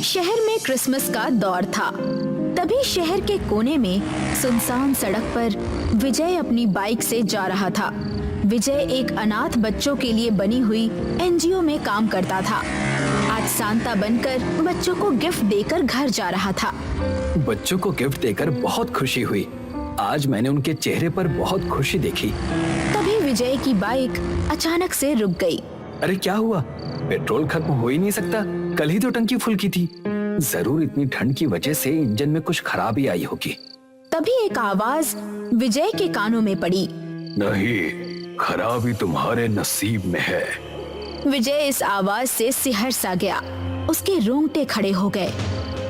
शहर में क्रिसमस का दौर था। तभी शहर के कोने में सुनसान सड़क पर विजय अपनी बाइक से जा रहा था। विजय एक अनाथ बच्चों के लिए बनी हुई एनजीओ में काम करता था। आज सांता बनकर बच्चों को गिफ्ट देकर घर जा रहा था। बच्चों को गिफ्ट देकर बहुत खुशी हुई। आज मैंने उनके चेहरे पर बहुत खुशी देखी। तभी विजय की बाइक अचानक से रुक गई। अरे क्या हुआ? पेट्रोल खत्म हो ही नहीं सकता। कल ही तो टंकी फुल की थी। जरूर इतनी ठंड की वजह से इंजन में कुछ खराबी आई होगी। तभी एक आवाज विजय के कानों में पड़ी। नहीं, खराबी तुम्हारे नसीब में है। विजय इस आवाज से सिहर सा गया। उसके रोंगटे खड़े हो गए।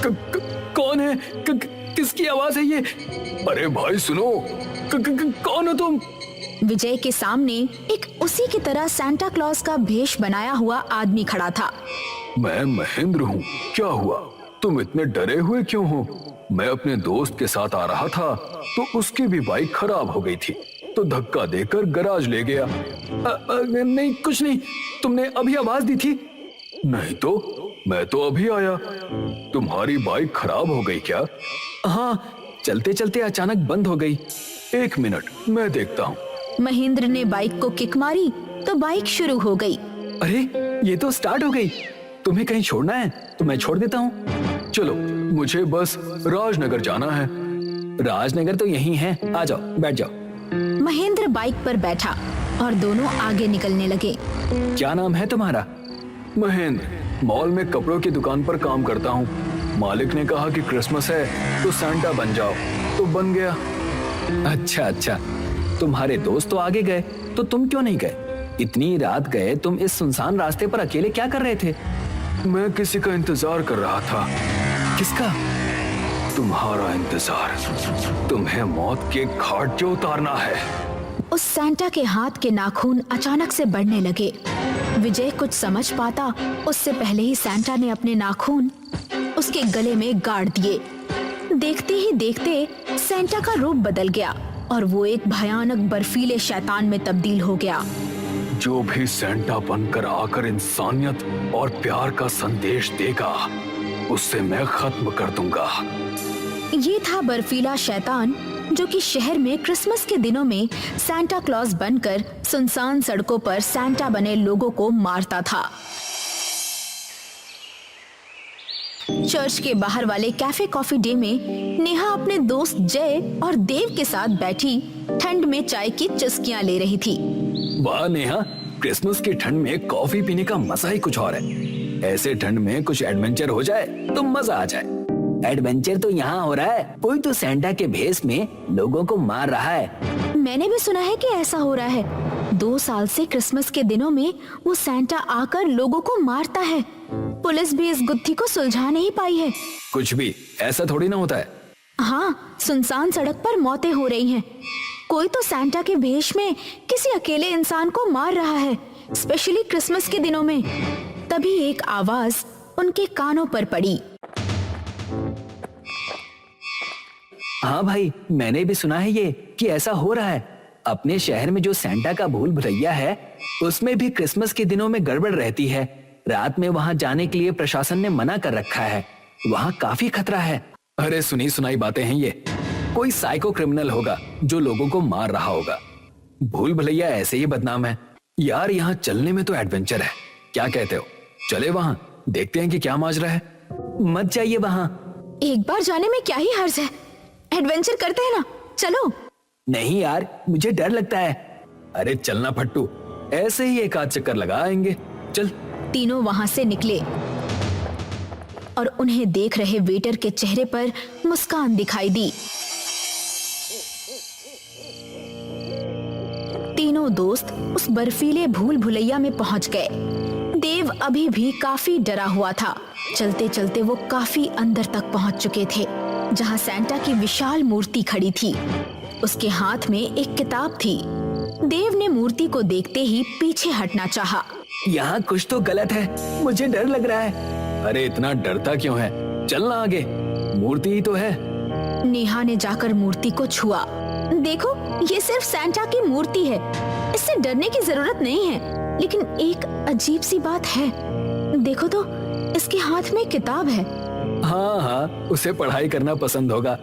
कौन है? किसकी आवाज है ये? अरे भाई सुनो, कौन हो तुम? विजय के सामने एक उसी की तरह सांता क्लॉज का भेष बनाया हुआ आदमी खड़ा था। मैं महेंद्र हूँ। क्या हुआ? तुम इतने डरे हुए क्यों हो? मैं अपने दोस्त के साथ आ रहा था तो उसकी भी बाइक खराब हो गई थी, तो धक्का देकर गराज ले गया। नहीं, कुछ नहीं। तुमने अभी आवाज दी थी? नहीं तो, मैं तो अभी आया। तुम्हारी बाइक खराब हो गई क्या? हाँ, चलते चलते अचानक बंद हो गई। एक मिनट, मैं देखता हूँ। महेंद्र ने बाइक को किक मारी तो बाइक शुरू हो गई। अरे, ये तो स्टार्ट हो गई। तुम्हें कहीं छोड़ना है तो मैं छोड़ देता हूँ। चलो, मुझे बस राजनगर जाना है। राजनगर तो यहीं है। आ जाओ, बैठ जाओ। महेंद्र बाइक पर बैठा और दोनों आगे निकलने लगे। क्या नाम है तुम्हारा? महेंद्र। मॉल में कपड़ों की दुकान पर काम करता हूँ। मालिक ने कहा कि क्रिसमस है तो सांता बन जाओ, तो बन गया। अच्छा, तुम्हारे दोस्त तो आगे गए, तो तुम क्यों नहीं गए? इतनी रात गए तुम इस सुनसान रास्ते पर अकेले क्या कर रहे थे? मैं किसी का इंतजार कर रहा था। किसका? तुम्हारा इंतजार। तुम्हें मौत के घाट जो उतारना है। उस सांता के हाथ के नाखून अचानक से बढ़ने लगे। विजय कुछ समझ पाता उससे पहले ही सांता ने अपने नाखून उसके गले में गाड़ दिए। देखते ही देखते सांता का रूप बदल गया और वो एक भयानक बर्फीले शैतान में तब्दील हो गया। जो भी सांता बनकर आकर इंसानियत और प्यार का संदेश देगा, उससे मैं खत्म कर दूंगा। ये था बर्फीला शैतान जो कि शहर में क्रिसमस के दिनों में सांता क्लॉज बनकर सुनसान सड़कों पर सांता बने लोगों को मारता था। चर्च के बाहर वाले कैफे कॉफी डे में नेहा अपने दोस्त जय और देव के साथ बैठी ठंड में चाय की चुस्कियां ले रही थी। वाह नेहा, क्रिसमस की ठंड में कॉफी पीने का मजा ही कुछ और है। ऐसे ठंड में कुछ एडवेंचर हो जाए तो मजा आ जाए। एडवेंचर तो यहाँ हो रहा है। कोई तो सांता के भेष में लोगों को मार रहा है। मैंने भी सुना है कि ऐसा हो रहा है। 2 साल से क्रिसमस के दिनों में वो सांता आकर लोगों को मारता है। पुलिस भी इस गुत्थी को सुलझा नहीं पाई है। कुछ भी ऐसा थोड़ी ना होता है। हाँ, सुनसान सड़क पर मौतें हो रही हैं। कोई तो सांता के भेष में किसी अकेले इंसान को मार रहा है, स्पेशली क्रिसमस के दिनों में। तभी एक आवाज उनके कानों पर पड़ी। हाँ भाई, मैंने भी सुना है ये कि ऐसा हो रहा है। अपने शहर में जो सांता का भूल भुलैया है, उसमें भी क्रिसमस के दिनों में गड़बड़ रहती है। रात में वहाँ जाने के लिए प्रशासन ने मना कर रखा है। वहाँ काफी खतरा है। अरे सुनी सुनाई बातें हैं ये। कोई साइको क्रिमिनल होगा जो लोगों को मार रहा होगा। भूल भुलैया ऐसे ही बदनाम है। यार, यहाँ चलने में तो एडवेंचर है। क्या कहते हो? चले वहाँ, देखते हैं कि क्या माजरा है। मत जाइए वहाँ। एक बार जाने में क्या ही हर्ज है। एडवेंचर करते हैं ना, चलो। नहीं यार, मुझे डर लगता है। अरे चलना फट्टू, ऐसे ही एक आध चक्कर लगा आएंगे। चल। तीनों वहां से निकले और उन्हें देख रहे वेटर के चेहरे पर मुस्कान दिखाई दी। तीनों दोस्त उस बर्फीले भूल भुलैया में पहुंच गए। देव अभी भी काफी डरा हुआ था। चलते चलते वो काफी अंदर तक पहुंच चुके थे, जहां सांता की विशाल मूर्ति खड़ी थी। उसके हाथ में एक किताब थी। देव ने मूर्ति को देखते ही पीछे हटना चाहा। यहाँ कुछ तो गलत है, मुझे डर लग रहा है। अरे इतना डरता क्यों है? चलना आगे, मूर्ति ही तो है। नेहा ने जाकर मूर्ति को छुआ। देखो, ये सिर्फ सांता की मूर्ति है, इससे डरने की जरूरत नहीं है। लेकिन एक अजीब सी बात है। देखो तो, इसके हाथ में किताब है हाँ हाँ, उसे पढ़ाई करना पसंद होगा।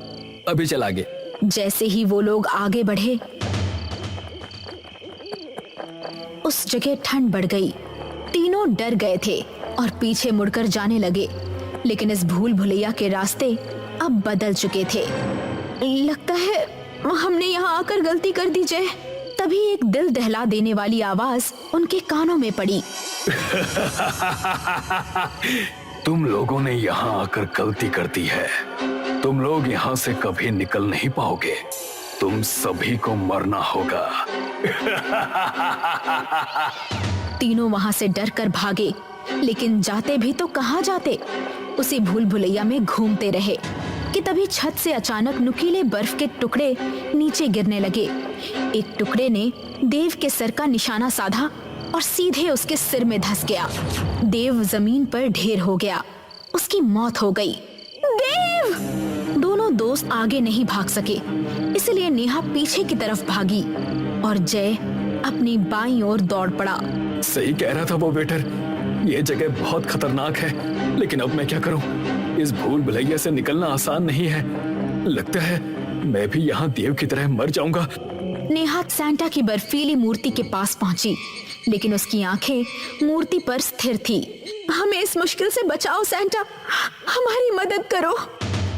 अभी चल आगे। जैसे ही वो लोग आगे बढ़े, उस जगह ठंड बढ़ गई। तीनों डर गए थे और पीछे मुड़कर जाने लगे, लेकिन इस भूल भुलैया के रास्ते अब बदल चुके थे। लगता है हमने यहाँ आकर गलती कर दी जय। तभी एक दिल दहला देने वाली आवाज उनके कानों में पड़ी। तुम लोगों ने यहाँ आकर गलती कर दी है। तुम लोग यहाँ से कभी निकल नहीं पाओगे। तुम सभी को मरना होगा। तीनों वहां से डर कर भागे, लेकिन जाते भी तो कहाँ जाते, उसी भूल भुलैया में घूमते रहे कि तभी छत से अचानक नुकीले बर्फ के टुकड़े नीचे गिरने लगे। एक टुकड़े ने देव के सर का निशाना साधा और सीधे उसके सिर में धंस गया। देव जमीन पर ढेर हो गया। उसकी मौत हो गई। देव! दोनों दोस्त आगे नहीं भाग सके, इसलिए नेहा पीछे की तरफ भागी और जय अपनी बाईं ओर दौड़ पड़ा। सही कह रहा था वो वेटर, ये जगह बहुत खतरनाक है। लेकिन अब मैं क्या करूं? इस भूल भुलैया से निकलना आसान नहीं है। लगता है मैं भी यहाँ देव की तरह मर जाऊंगा। नेहा सैंटा की बर्फीली मूर्ति के पास पहुंची, लेकिन उसकी आंखें मूर्ति पर स्थिर थी। हमें इस मुश्किल से बचाओ सैंटा, हमारी मदद करो।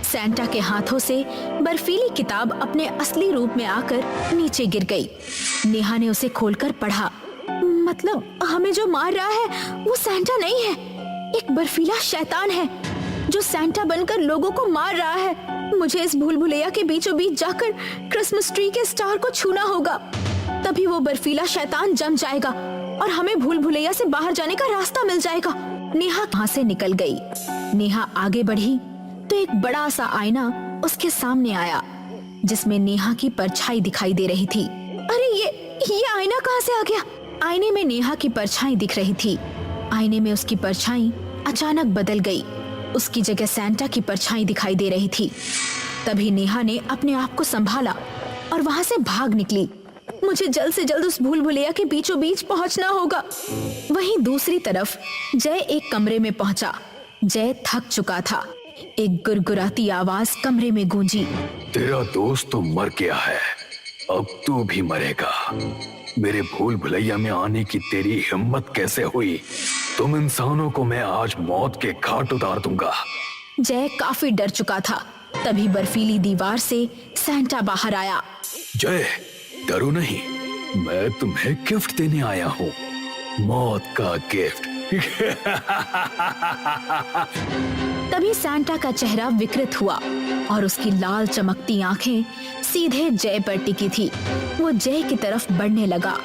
सैंटा के हाथों से बर्फीली किताब अपने असली रूप में आकर नीचे गिर गई। नेहा ने उसे खोलकर पढ़ा। मतलब हमें जो मार रहा है वो सैंटा नहीं है, एक बर्फीला शैतान है जो सैंटा बनकर लोगों को मार रहा है। मुझे इस भूल भुलैया के बीचों बीच जाकर क्रिसमस ट्री के स्टार को छूना होगा, तभी वो बर्फीला शैतान जम जाएगा और हमें भूल भुलैया से बाहर जाने का रास्ता मिल जाएगा। नेहा वहां से निकल गई। नेहा आगे बढ़ी तो एक बड़ा सा आईना उसके सामने आया, जिसमें नेहा की परछाई दिखाई दे रही थी। अरे ये आईना कहाँ से आ गया? आईने में नेहा की परछाई दिख रही थी। आईने में उसकी परछाई अचानक बदल गई। उसकी जगह सैंटा की परछाई दिखाई दे रही थी। तभी नेहा ने अपने आप को संभाला और वहां से भाग निकली। मुझे जल्द से जल्द उस भूल भुलैया के बीचों बीच पहुंचना होगा। वहीं दूसरी तरफ जय एक कमरे में पहुंचा। जय थक चुका था। एक गुरगुराती आवाज कमरे में गूंजी। तेरा दोस्त तो मर गया है, अब तू भी मरेगा। मेरे भूल भुलैया में आने की तेरी हिम्मत कैसे हुई? तुम इंसानों को मैं आज मौत के घाट उतार दूंगा। जय काफी डर चुका था। तभी बर्फीली दीवार से सैंटा बाहर आया। जय, डरो नहीं, मैं तुम्हें गिफ्ट देने आया हूँ, मौत का गिफ्ट। तभी सैंटा का चेहरा विकृत हुआ और उसकी लाल चमकती आंखें सीधे जय पर टिकी थी। वो जय की तरफ बढ़ने लगा।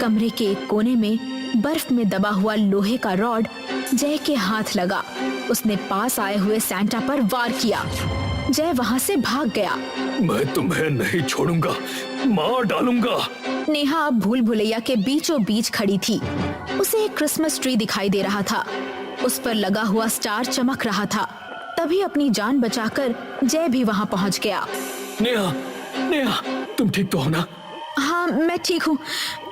कमरे के एक कोने में बर्फ में दबा हुआ लोहे का रॉड जय के हाथ लगा। उसने पास आए हुए सैंटा पर वार किया। जय वहां से भाग गया। मैं तुम्हें नहीं छोड़ूंगा, मार डालूंगा। नेहा अब भूल भुलैया के बीचों बीच खड़ी थी। उसे एक क्रिसमस ट्री दिखाई दे रहा था। उस पर लगा हुआ स्टार चमक रहा था। तभी अपनी जान बचाकर जय भी वहां पहुंच गया। नेहा, नेहा, तुम ठीक तो हो ना? हाँ, मैं ठीक हूँ।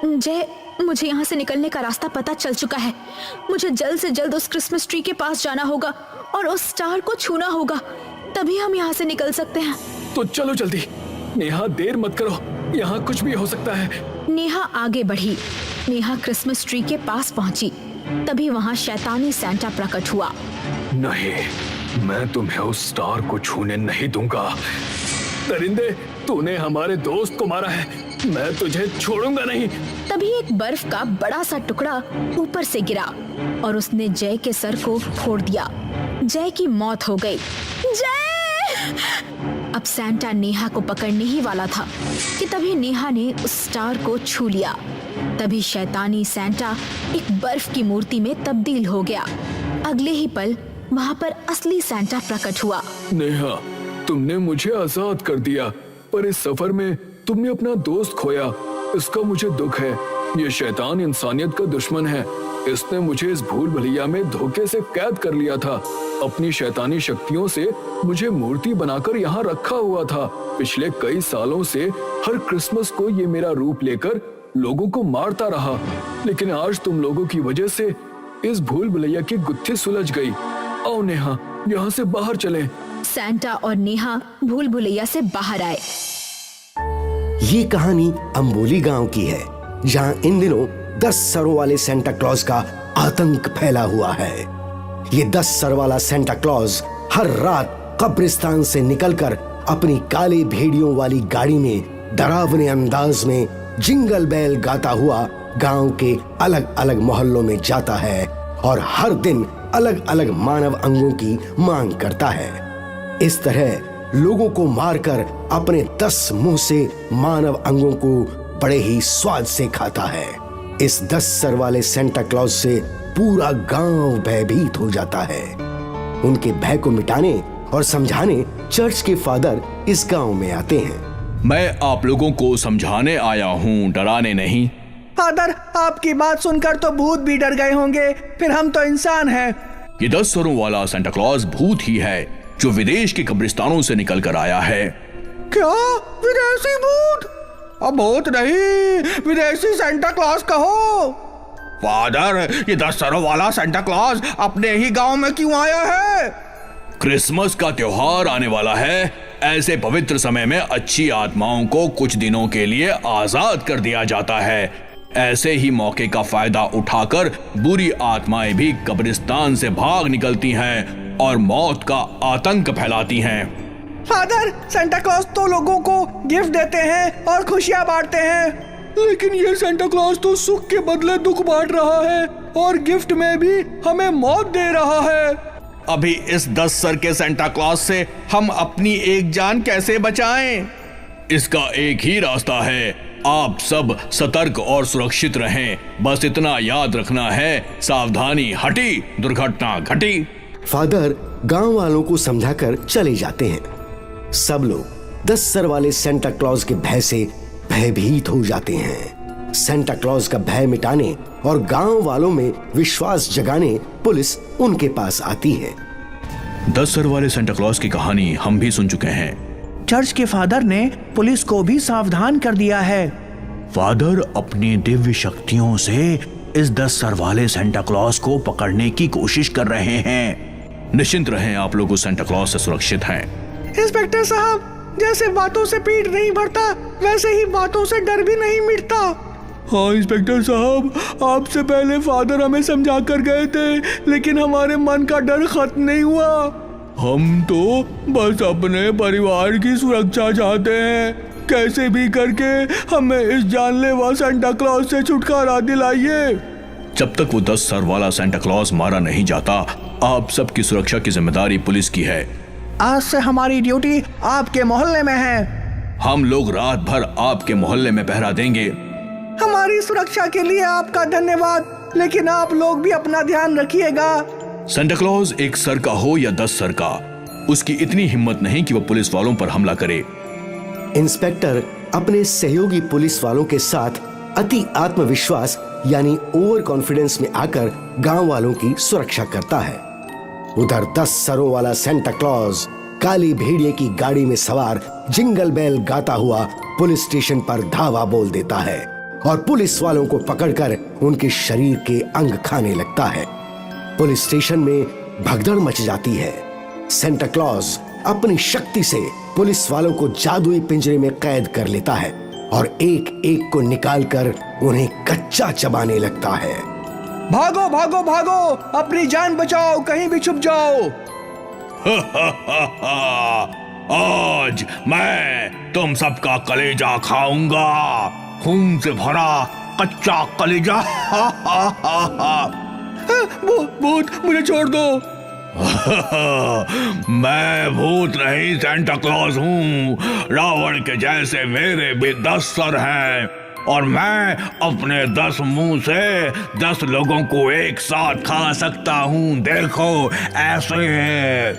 जय, मुझे यहाँ से निकलने का रास्ता पता चल चुका है। मुझे जल्द से जल्द उस क्रिसमस ट्री के पास जाना होगा और उस स्टार को छूना होगा, तभी हम यहाँ से निकल सकते हैं। तो चलो जल्दी। नेहा, देर मत करो, यहाँ कुछ भी हो सकता है। नेहा आगे बढ़ी। नेहा क्रिसमस ट्री के पास पहुंची। तभी वहाँ शैतानी सैंटा प्रकट हुआ। नहीं, मैं तुम्हें उस स्टार को छूने नहीं दूंगा। दरिंदे, तूने हमारे दोस्त को मारा है, मैं तुझे छोड़ूंगा नहीं। तभी एक बर्फ का बड़ा सा टुकड़ा ऊपर से गिरा और उसने जय के सर को फोड़ दिया। जय की मौत हो गई। जय! अब सैंटा नेहा को पकड़ने ही वाला था कि तभी नेहा ने उस स्टार को छू लिया। तभी शैतानी सैंटा एक बर्फ की मूर्ति में तब्दील हो गया। अगले ही पल वहाँ पर असली सैंटा प्रकट हुआ। नेहा, तुमने मुझे आजाद कर दिया, पर इस सफर में तुमने अपना दोस्त खोया। इसका मुझे दुख है। ये शैतान इंसानियत का दुश्मन है। इसने मुझे इस भूल भुलैया में धोखे से कैद कर लिया था। अपनी शैतानी शक्तियों से मुझे मूर्ति बनाकर यहाँ रखा हुआ था। पिछले कई सालों से हर क्रिसमस को ये मेरा रूप लेकर लोगों को मारता रहा, लेकिन आज तुम लोगों की वजह से इस भूल भुलैया की गुत्थी सुलझ गई। आओ नेहा, यहाँ से बाहर चलें। सैंटा और नेहा भूल भुलैया से बाहर आए। ये कहानी अंबोली गांव की है, जहां इन दिनों 10 सरों वाले सेंटा क्लॉज का आतंक फैला हुआ है। ये 10 सर वाला सेंटा क्लॉज हर रात कब्रिस्तान से निकलकर अपनी काले भेड़ियों वाली गाड़ी में डरावने अंदाज में जिंगल बेल गाता हुआ गांव के अलग अलग मोहल्लों में जाता है और हर दिन अलग अलग मानव अंगों की मांग करता है। इस तरह लोगों को मारकर अपने 10 मुंह से मानव अंगों को बड़े ही स्वाद से खाता है। इस 10 सर वाले सेंटा क्लॉज से पूरा गांव भयभीत हो जाता है। उनके भय को मिटाने और समझाने चर्च के फादर इस गांव में आते हैं। मैं आप लोगों को समझाने आया हूँ, डराने नहीं। फादर, आपकी बात सुनकर तो भूत भी डर गए होंगे, फिर हम तो इंसान हैं। ये 10 सरों वाला सेंटा क्लॉज भूत ही है जो विदेश के कब्रिस्तानों से निकल कर आया है। क्या? विदेशी भूत? अब भूत नहीं, विदेशी सेंटा क्लॉज कहो। फादर, ये 10 सरों वाला सेंटा क्लॉज अपने ही गांव में क्यों आया है? क्रिसमस का त्योहार आने वाला है। ऐसे पवित्र समय में अच्छी आत्माओं को कुछ दिनों के लिए आजाद कर दिया जाता है। ऐसे ही मौके का फायदा उठाकर बुरी आत्माएं भी कब्रिस्तान से भाग निकलती हैं और मौत का आतंक फैलाती हैं। फादर, सेंटा क्लॉज तो लोगों को गिफ्ट देते हैं और खुशियां बांटते हैं, लेकिन ये सेंटा क्लॉज तो सुख के बदले दुख बांट रहा है और गिफ्ट में भी हमें मौत दे रहा है। अभी इस 10 सर के सेंटा क्लॉज से हम अपनी एक जान कैसे बचाएं? इसका एक ही रास्ता है, आप सब सतर्क और सुरक्षित रहें। बस इतना याद रखना है, सावधानी हटी, दुर्घटना घटी। फादर गांव वालों को समझाकर चले जाते हैं। सब लोग 10 सर वाले सेंटा क्लॉज के भय से भयभीत हो जाते हैं। सेंटा क्लॉज का भय मिटाने और गांव वालों में विश्वास जगाने पुलिस उनके पास आती है। 10 सर वाले सेंटा क्लॉज की कहानी हम भी सुन चुके हैं। चर्च के फादर ने पुलिस को भी सावधान कर दिया है। फादर अपनी दिव्य शक्तियों से इस 10 सर वाले सेंटा क्लॉज को पकड़ने की कोशिश कर रहे हैं। निश्चिंत रहें, आप लोग उस सेंटा क्लॉज से सुरक्षित हैं। इंस्पेक्टर साहब, जैसे बातों से पेट नहीं भरता, वैसे ही बातों से डर भी नहीं मिटता। हाँ इंस्पेक्टर साहब, आपसे पहले फादर हमें समझा कर गए थे, लेकिन हमारे मन का डर खत्म नहीं हुआ। हम तो बस अपने परिवार की सुरक्षा चाहते हैं। कैसे भी करके हमें इस जानलेवा सेंटा क्लॉज से छुटकारा दिलाइए। जब तक वो 10 सर वाला सेंटा क्लॉज मारा नहीं जाता, आप सबकी सुरक्षा की जिम्मेदारी पुलिस की है। आज से हमारी ड्यूटी आपके मोहल्ले में है। हम लोग रात भर आपके मोहल्ले में पहरा देंगे। हमारी सुरक्षा के लिए आपका धन्यवाद, लेकिन आप लोग भी अपना ध्यान रखिएगा। सेंटा क्लॉज एक सर का हो या 10 सर का, उसकी इतनी हिम्मत नहीं कि वो पुलिस वालों पर हमला करे। इंस्पेक्टर अपने सहयोगी पुलिस वालों के साथ अति आत्मविश्वास यानी ओवर कॉन्फिडेंस में आकर गांव वालों की सुरक्षा करता है। उधर 10 सरों वाला सेंटा क्लॉज काली भेड़िए की गाड़ी में सवार जिंगल बेल गाता हुआ पुलिस स्टेशन पर धावा बोल देता है और पुलिस वालों को पकड़कर उनके शरीर के अंग खाने लगता है। पुलिस स्टेशन में भगदड़ मच जाती है। सेंटा क्लॉज अपनी शक्ति से पुलिस वालों को जादुई पिंजरे में कैद कर लेता है और एक एक को निकालकर उन्हें कच्चा चबाने लगता है। भागो भागो भागो, अपनी जान बचाओ, कहीं भी छुप जाओ। आज मैं तुम सबका कलेजा खाऊंगा, खून से भरा कच्चा कलेजा। भूत, मुझे छोड़ दो। मैं भूत नहीं, सेंटा क्लॉज हूँ। रावण के जैसे मेरे भी 10 सर हैं और मैं अपने 10 मुंह से 10 लोगों को एक साथ खा सकता हूँ। देखो, ऐसे है।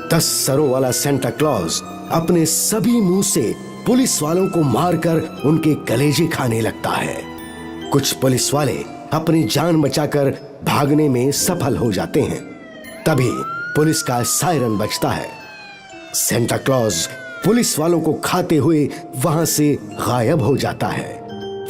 10 सरों वाला सेंटा क्लॉज अपने सभी मुंह से पुलिस वालों को मारकर उनके कलेजे खाने लगता है। कुछ पुलिस वाले अपनी जान बचाकर भागने में सफल हो जाते हैं। तभी पुलिस का सायरन बजता है। सेंटा क्लॉज पुलिस वालों को खाते हुए वहां से गायब हो जाता है।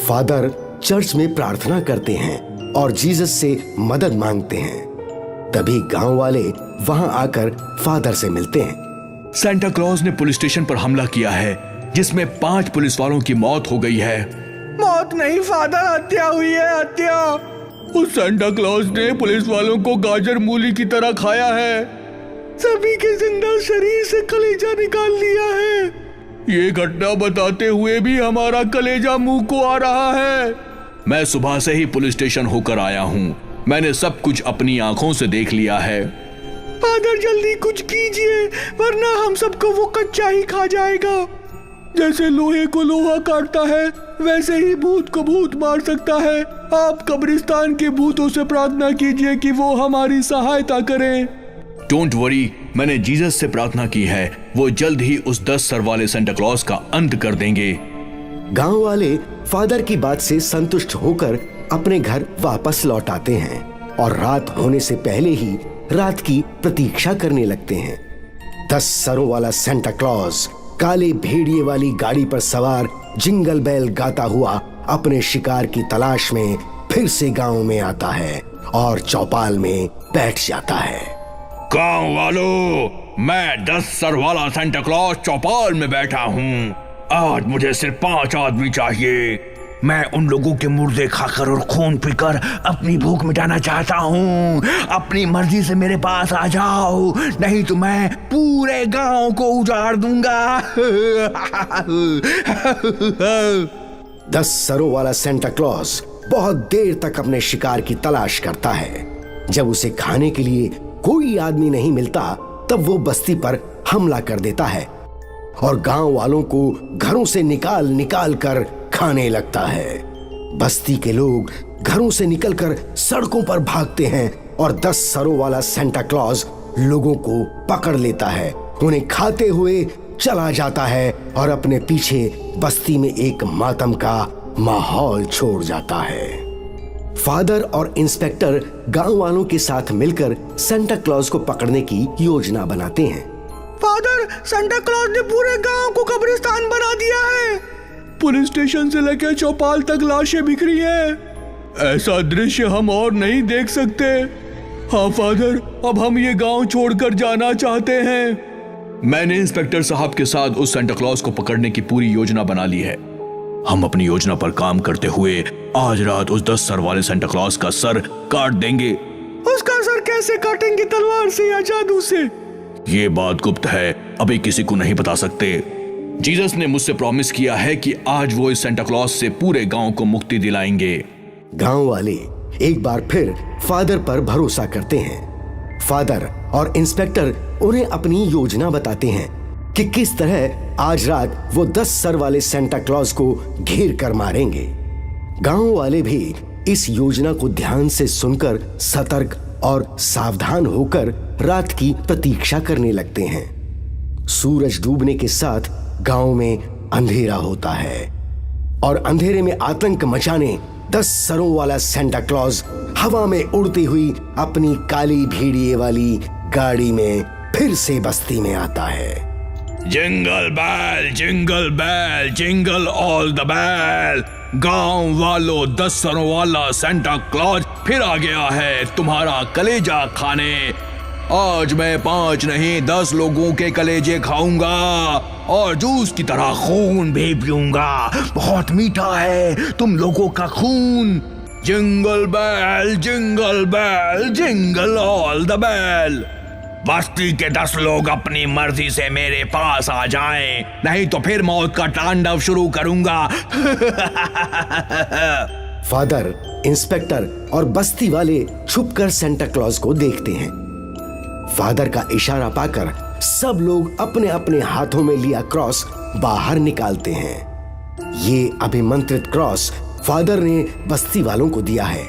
फादर चर्च में प्रार्थना करते हैं और जीसस से मदद मांगते हैं। तभी गांव वाले वहां आकर फादर से मिलते हैं। सेंटा क्लॉज ने पुलिस स्टेशन पर हमला किया है, जिसमें 5 पुलिस वालों की मौत हो गई है। मौत नहीं फादर, हत्या हुई है, हत्या। उस सेंटा क्लॉज ने पुलिस वालों को गाजर मूली की तरह खाया है, सभी के जिंदा शरीर से कलेजा निकाल लिया है। ये घटना बताते हुए भी हमारा कलेजा मुंह को आ रहा है। मैं सुबह से ही पुलिस स्टेशन होकर आया हूँ। मैंने सब कुछ अपनी आंखों से देख लिया है। फादर जल्दी कुछ कीजिए, वरना हम सबको वो कच्चा ही खा जाएगा। जैसे लोहे को लोहा काटता है, वैसे ही भूत को भूत मार सकता है। आप कब्रिस्तान के भूतों से प्रार्थना कीजिए कि वो हमारी सहायता करें। डोंट वरी, मैंने जीसस से प्रार्थना की है। वो जल्द ही उस 10 सर वाले सेंटा क्लॉज का अंत कर देंगे। गांव वाले फादर की बात से संतुष्ट होकर अपने घर वापस लौट आते हैं और रात होने से पहले ही रात की प्रतीक्षा करने लगते हैं। 10 सरों वाला सेंटा क्लॉज काले भेड़िए वाली गाड़ी पर सवार जिंगल बेल गाता हुआ अपने शिकार की तलाश में फिर से गांव में आता है और चौपाल में बैठ जाता है। गांव वालों, मैं 10 सर वाला सेंटा क्लॉज चौपाल में बैठा हूँ। आज मुझे सिर्फ 5 आदमी चाहिए। मैं उन लोगों के मुर्दे खाकर और खून पीकर अपनी भूख मिटाना चाहता हूँ। अपनी मर्जी से मेरे पास आ जाओ, नहीं तो मैं पूरे गांव को उजाड़ दूंगा। 10 सरों वाला सेंटा क्लॉज बहुत देर तक अपने शिकार की तलाश करता है। जब उसे खाने के लिए कोई आदमी नहीं मिलता, तब वो बस्ती पर हमला कर देता है और गांव वालों को घरों से निकाल निकाल कर खाने लगता है। बस्ती के लोग घरों से निकलकर सड़कों पर भागते हैं और 10 सरों वाला सेंटा क्लॉज लोगों को पकड़ लेता है, उन्हें खाते हुए चला जाता है और अपने पीछे बस्ती में एक मातम का माहौल छोड़ जाता है। फादर और इंस्पेक्टर गांव वालों के साथ मिलकर सेंटा क्लॉज को पकड़ने की योजना बनाते हैं। फादर, सेंटा क्लॉज ने पूरे गांव को कब्रिस्तान बना दिया है। पुलिस स्टेशन से लेकर चौपाल तक लाशें बिखरी हैं। ऐसा दृश्य हम और नहीं देख सकते। हाँ फादर, अब हम ये गांव छोड़कर जाना चाहते हैं। मैंने इंस्पेक्टर साहब के साथ उस सेंटा क्लॉज को पकड़ने की पूरी योजना बना ली है। हम अपनी योजना पर काम करते हुए आज रात उस 10 सर वाले सेंटा क्लॉज का सर काट देंगे। उसका सर कैसे काटेंगे, तलवार से या जादू से? ये बात गुप्त है, अभी किसी को नहीं बता सकते। जीसस ने मुझसे प्रॉमिस किया है कि आज वो इस सेंटा क्लॉज से पूरे गांव को मुक्ति दिलाएंगे। गांव वाले एक बार फिर फादर पर भरोसा करते हैं। फादर और इंस्पेक्टर उन्हें अपनी योजना बताते हैं कि किस तरह आज रात वो 10 सर वाले सेंटा क्लॉज को घेर कर मारेंगे। गांव वाले भी इस योजना को ध्यान से सुनकर सतर्क और सावधान होकर रात की प्रतीक्षा करने लगते हैं। सूरज डूबने के साथ गांव में अंधेरा होता है और अंधेरे में आतंक मचाने 10 सरों वाला सेंटा क्लॉज हवा में उड़ती हुई अपनी काली भेड़िए वाली गाड़ी में फिर से बस्ती में आता है। Jingle bell, jingle all the bell. गांव वालों, 10 सरों वाला सेंटा क्लॉज फिर आ गया है तुम्हारा कलेजा खाने। आज मैं 5 नहीं 10 लोगों के कलेजे खाऊंगा और जूस की तरह खून भी पीऊंगा। बहुत मीठा है तुम लोगों का खून। Jingle bell, jingle all the bell. बस्ती के 10 लोग अपनी मर्जी से मेरे पास आ जाएं, नहीं तो फिर मौत का तांडव शुरू करूंगा। फादर, इंस्पेक्टर और बस्ती वाले छुपकर सेंटा क्लॉज को देखते हैं। फादर का इशारा पाकर सब लोग अपने अपने हाथों में लिया क्रॉस बाहर निकालते हैं। ये अभिमंत्रित क्रॉस फादर ने बस्ती वालों को दिया है।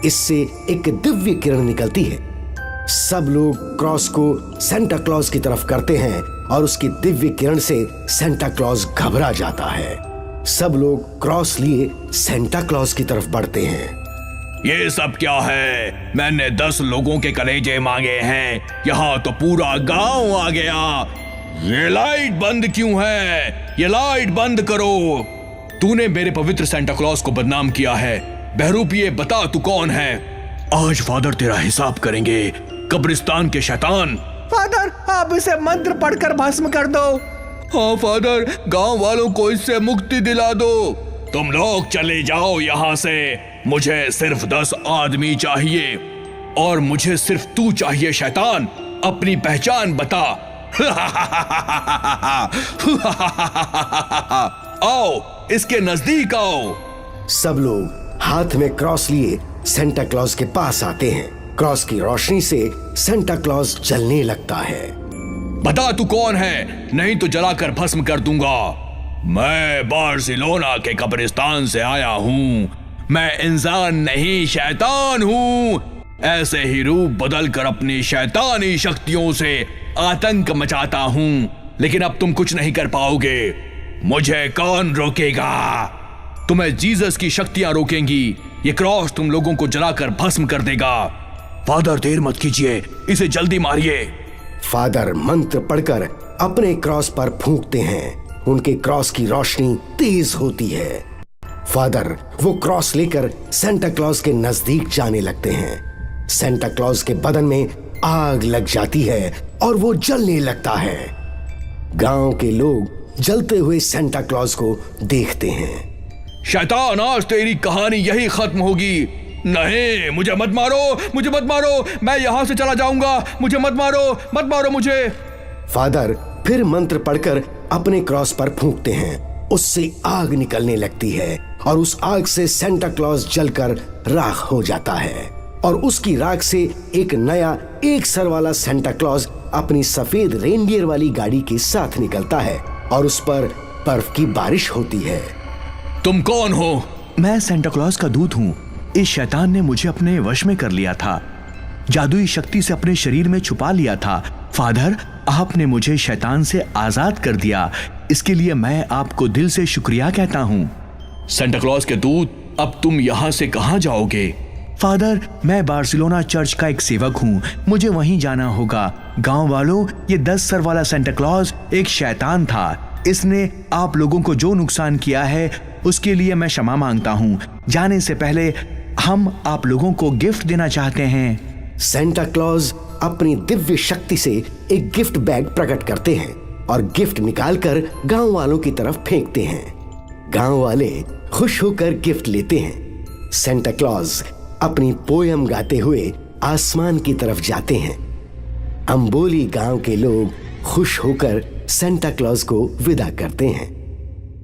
इससे एक दिव्य किरण निकलती है। सब लोग क्रॉस को सेंटा क्लॉज की तरफ करते हैं और उसकी दिव्य किरण से सेंटा क्लॉज घबरा जाता है। सब लोग क्रॉस लिए सेंटा क्लॉज की तरफ बढ़ते हैं। ये सब क्या है? मैंने 10 लोगों के कलेजे मांगे हैं, यहाँ तो पूरा गांव आ गया। ये लाइट बंद क्यों है? ये लाइट बंद करो। तूने मेरे पवित्र सेंटा क्लॉज को बदनाम किया है। बहरूपिये, बता तू कौन है? आज फादर तेरा हिसाब करेंगे। कब्रिस्तान के शैतान। फादर, आप इसे मंत्र पढ़कर भस्म कर दो। हाँ फादर, गांव वालों को इससे मुक्ति दिला दो। तुम लोग चले जाओ यहाँ से। मुझे सिर्फ 10 आदमी चाहिए और मुझे सिर्फ तू चाहिए शैतान। अपनी पहचान बता। आओ, इसके नजदीक आओ। सब लोग हाथ में क्रॉस लिए सेंटा क्लॉज के पास आते हैं। क्रॉस की रोशनी से सेंटा क्लॉज जलने लगता है। बता तू कौन है, नहीं तो जलाकर भस्म कर दूंगा। मैं बार्सिलोना के कब्रिस्तान से आया हूँ। मैं इंसान नहीं शैतान हूँ। ऐसे ही रूप बदल कर अपनी शैतानी शक्तियों से आतंक मचाता हूँ, लेकिन अब तुम कुछ नहीं कर पाओगे। मुझे कौन रोकेगा? तुम्हें जीसस की शक्तियां रोकेंगी। ये क्रॉस तुम लोगों को जलाकर भस्म कर देगा। फादर, देर मत कीजिए, इसे जल्दी मारिए। फादर मंत्र पढ़कर अपने क्रॉस पर फूंकते हैं। उनके क्रॉस की रोशनी तेज होती है। फादर वो क्रॉस लेकर सेंटा क्लॉज के नजदीक जाने लगते हैं। सेंटा क्लॉज के बदन में आग लग जाती है और वो जलने लगता है। गांव के लोग जलते हुए सेंटा क्लॉज को देखते हैं। शैतान, आज तेरी कहानी यही खत्म होगी। नहीं, मुझे मत मारो, मुझे मत मारो। मैं यहाँ से चला जाऊंगा। मुझे मत मारो, मत मारो मुझे। फादर फिर मंत्र पढ़कर अपने क्रॉस पर फूंकते हैं। उससे आग निकलने लगती है और उस आग से सेंटा क्लॉज जलकर राख हो जाता है और उसकी राख से एक नया 1 सर वाला सेंटा क्लॉज अपनी सफेद रेनडियर वाली गाड़ी के साथ निकलता है और उस पर बर्फ की बारिश होती है। तुम कौन हो? मैं सेंटा क्लॉज का दूत हूँ। इस शैतान ने मुझे अपने वश में कर लिया था, जादुई शक्ति से अपने शरीर में छुपा लिया था। फादर, आपने मुझे शैतान से आजाद कर दिया। इसके लिए मैं आपको दिल से शुक्रिया कहता हूँ। सेंटा क्लॉज के दूत, अब तुम यहाँ से कहाँ जाओगे? फादर, मैं बार्सिलोना चर्च का एक सेवक हूँ। मुझे वहीं जाना होगा। गांव वालों, ये 10 सर वाला सेंटा क्लॉज एक शैतान था। इसने आप लोगों को जो नुकसान किया है उसके लिए मैं क्षमा मांगता हूँ। जाने से पहले हम आप लोगों को गिफ्ट देना चाहते हैं। सेंटा क्लॉज अपनी दिव्य शक्ति से एक गिफ्ट बैग प्रकट करते हैं और गिफ्ट निकालकर गांव वालों की तरफ फेंकते हैं। गांव वाले खुश होकर गिफ्ट लेते हैं। सेंटा क्लॉज अपनी पोयम गाते हुए आसमान की तरफ जाते हैं। अंबोली गांव के लोग खुश होकर सेंटा क्लॉज को विदा करते हैं।